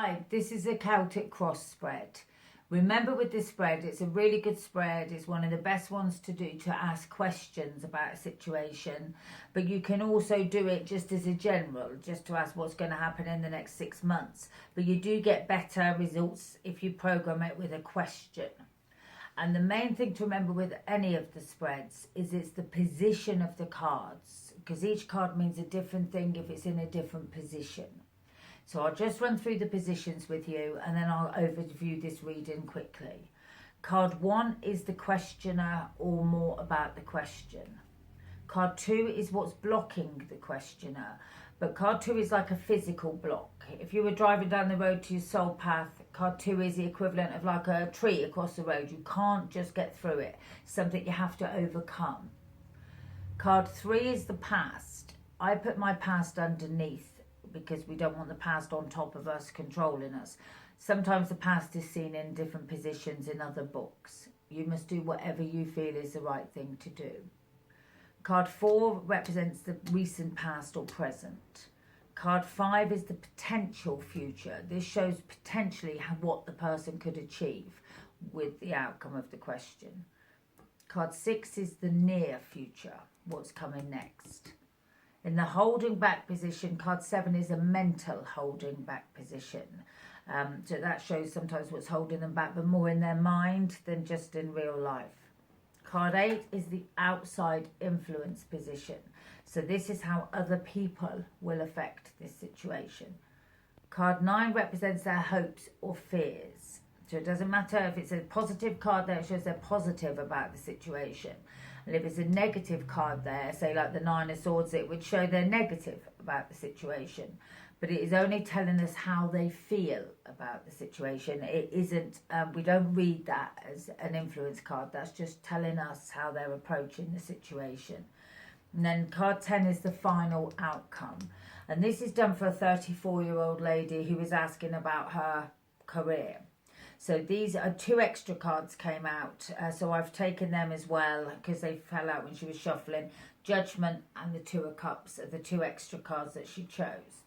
Hi, this is a Celtic cross spread. Remember, with this spread, it's a really good spread. It's one of the best ones to do to ask questions about a situation. But you can also do it just as a general, just to ask what's going to happen in the next 6 months. But you do get better results if you program it with a question. And the main thing to remember with any of the spreads is it's the position of the cards, because each card means a different thing if it's in a different position. So I'll just run through the positions with you and then I'll overview this reading quickly. Card 1 is the questioner or more about the question. Card 2 is what's blocking the questioner. But card 2 is like a physical block. If you were driving down the road to your soul path, card 2 is the equivalent of like a tree across the road. You can't just get through it. It's something you have to overcome. Card 3 is the past. I put my past underneath, because we don't want the past on top of us controlling us. Sometimes the past is seen in different positions in other books. You must do whatever you feel is the right thing to do. Card 4 represents the recent past or present. Card 5 is the potential future. This shows potentially what the person could achieve with the outcome of the question. Card 6 is the near future, what's coming next. In the holding back position, card 7 is a mental holding back position. So that shows sometimes what's holding them back, but more in their mind than just in real life. Card 8 is the outside influence position. So this is how other people will affect this situation. Card 9 represents their hopes or fears. So it doesn't matter if it's a positive card there, it shows they're positive about the situation. And if it's a negative card there, say like the 9 of Swords, it would show they're negative about the situation. But it is only telling us how they feel about the situation. It isn't, we don't read that as an influence card. That's just telling us how they're approaching the situation. And then card 10 is the final outcome. And this is done for a 34-year-old lady who was asking about her career. So these are 2 extra cards came out. So I've taken them as well because they fell out when she was shuffling. Judgment and the 2 of Cups are the 2 extra cards that she chose.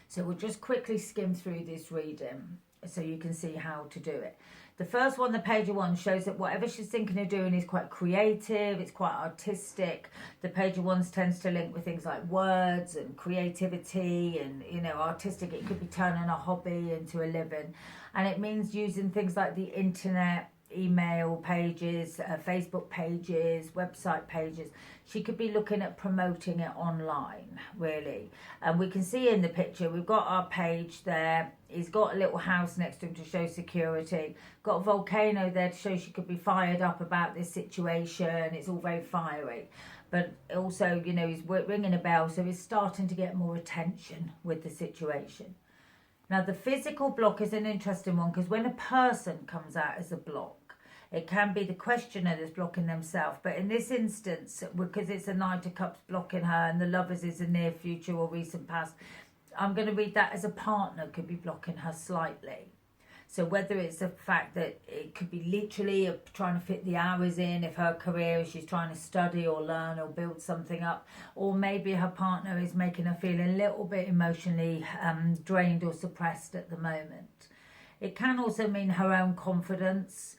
So we'll just quickly skim through this reading so you can see how to do it. The first one, the Page of Wands, shows that whatever she's thinking of doing is quite creative, it's quite artistic. The Page of Wands tends to link with things like words and creativity and, you know, artistic. It could be turning a hobby into a living. And it means using things like the internet, email pages, Facebook pages, website pages. She could be looking at promoting it online, really. And we can see in the picture, we've got our page there. He's got a little house next to him to show security. Got a volcano there to show she could be fired up about this situation. It's all very fiery. But also, you know, he's ringing a bell, so he's starting to get more attention with the situation. Now, the physical block is an interesting one because when a person comes out as a block, it can be the questioner that's blocking themselves. But in this instance, because it's a Knight of Cups blocking her and the Lovers is a near future or recent past, I'm going to read that as a partner could be blocking her slightly. So whether it's the fact that it could be literally trying to fit the hours in, if her career, she's trying to study or learn or build something up, or maybe her partner is making her feel a little bit emotionally drained or suppressed at the moment. It can also mean her own confidence,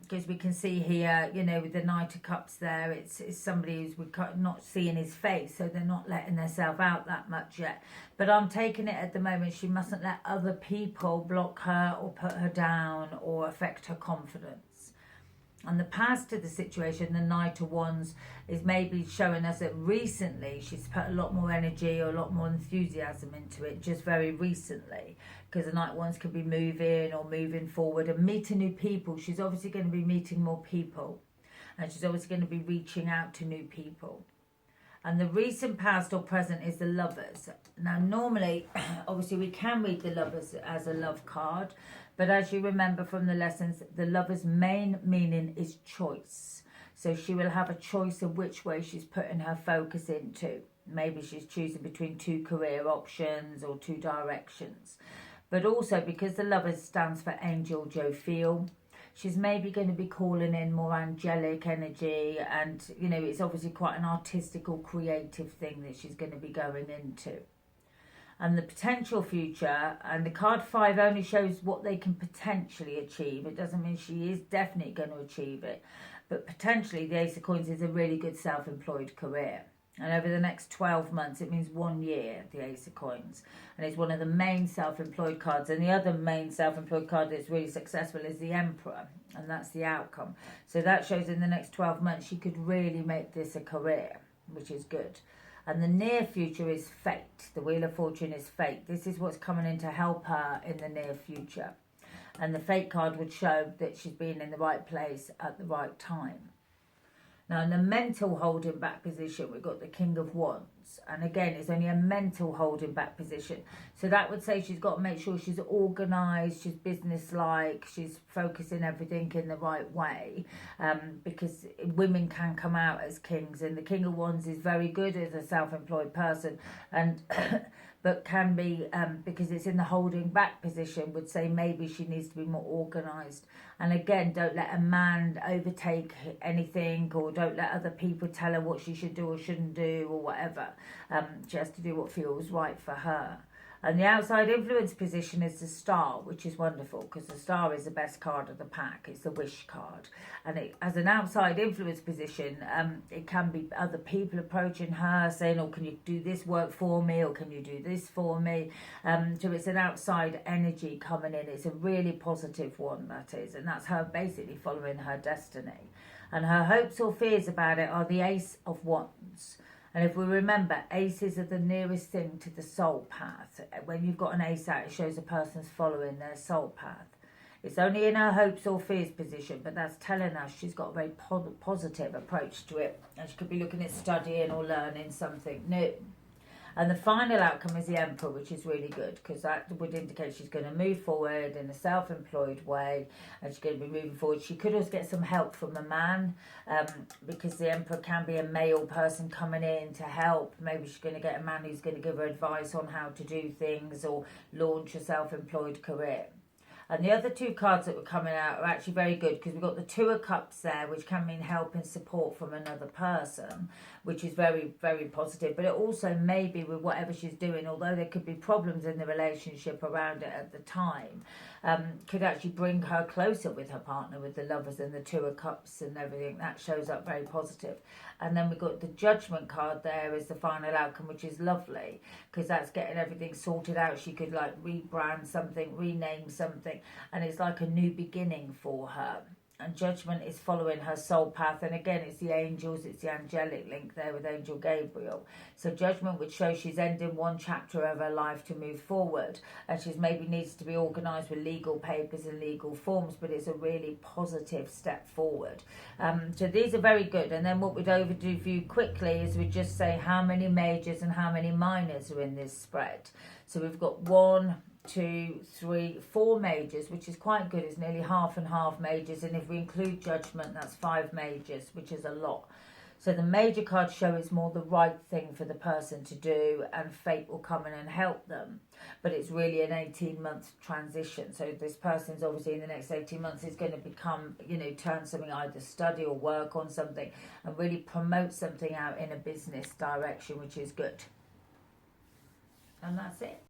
because we can see here, you know, with the Knight of Cups there, it's somebody who's not seeing his face, so they're not letting themselves out that much yet. But I'm taking it at the moment, she mustn't let other people block her or put her down or affect her confidence. And the past to the situation, the Knight of Wands, is maybe showing us that recently she's put a lot more energy or a lot more enthusiasm into it, just very recently. Because the Knight of Wands could be moving or moving forward and meeting new people. She's obviously going to be meeting more people. And she's obviously going to be reaching out to new people. And the recent past or present is the Lovers. Now, normally, obviously, we can read the Lovers as a love card. But as you remember from the lessons, the Lover's main meaning is choice. So she will have a choice of which way she's putting her focus into. Maybe she's choosing between 2 career options or 2 directions. But also, because the Lovers stands for Angel Jophiel, she's maybe going to be calling in more angelic energy, and, you know, it's obviously quite an artistic or creative thing that she's going to be going into. and the potential future. And the card 5 only shows what they can potentially achieve. It doesn't mean she is definitely going to achieve it, but potentially the Ace of Coins is a really good self-employed career. And over the next 12 months, it means 1 year, the Ace of Coins. And it's one of the main self-employed cards. And the other main self-employed card that's really successful is the Emperor. And that's the outcome. So that shows in the next 12 months, she could really make this a career, which is good. And the near future is fate. The Wheel of Fortune is fate. This is what's coming in to help her in the near future. And the fate card would show that she's been in the right place at the right time. Now, in the mental holding back position, we've got the King of Wands. And again, it's only a mental holding back position. So that would say she's got to make sure she's organised, she's business-like, she's focusing everything in the right way. Because women can come out as kings. And the King of Wands is very good as a self-employed person. And but can be, because it's in the holding back position, would say maybe she needs to be more organised. And again, don't let a man overtake anything, or don't let other people tell her what she should do or shouldn't do or whatever. She has to do what feels right for her. And the outside influence position is the Star, which is wonderful because the Star is the best card of the pack. It's the wish card. And it, as an outside influence position, it can be other people approaching her saying, oh, can you do this work for me? Or can you do this for me? So it's an outside energy coming in. It's a really positive one, that is. And that's her basically following her destiny. And her hopes or fears about it are the Ace of Wands. And if we remember, aces are the nearest thing to the soul path. When you've got an ace out, it shows a person's following their soul path. It's only in her hopes or fears position, but that's telling us she's got a very positive approach to it. And she could be looking at studying or learning something new. And the final outcome is the Emperor, which is really good because that would indicate she's going to move forward in a self-employed way and she's going to be moving forward. She could also get some help from a man because the Emperor can be a male person coming in to help. Maybe she's going to get a man who's going to give her advice on how to do things or launch a self-employed career. And the other two cards that were coming out are actually very good because we've got the Two of Cups there, which can mean help and support from another person, which is very, very positive. But it also may be with whatever she's doing, although there could be problems in the relationship around it at the time, could actually bring her closer with her partner, with the Lovers and the Two of Cups and everything. That shows up very positive. And then we've got the Judgment card there as the final outcome, which is lovely because that's getting everything sorted out. She could like rebrand something, rename something, and it's like a new beginning for her. And Judgment is following her soul path. And again, it's the angels, it's the angelic link there with Angel Gabriel. So Judgment would show she's ending one chapter of her life to move forward. And she's maybe needs to be organised with legal papers and legal forms, but it's a really positive step forward. So these are very good. And then what we'd overdo for you quickly is we just say how many majors and how many minors are in this spread. So we've got 1, 2, 3, 4 majors, which is quite good. It's nearly half and half majors, and if we include Judgment, that's 5 majors, which is a lot. So the major cards show it's more the right thing for the person to do, and fate will come in and help them. But it's really an 18-month transition. So this person's obviously in the next 18 months is going to become, turn something, either study or work on something, and really promote something out in a business direction, which is good. And that's it.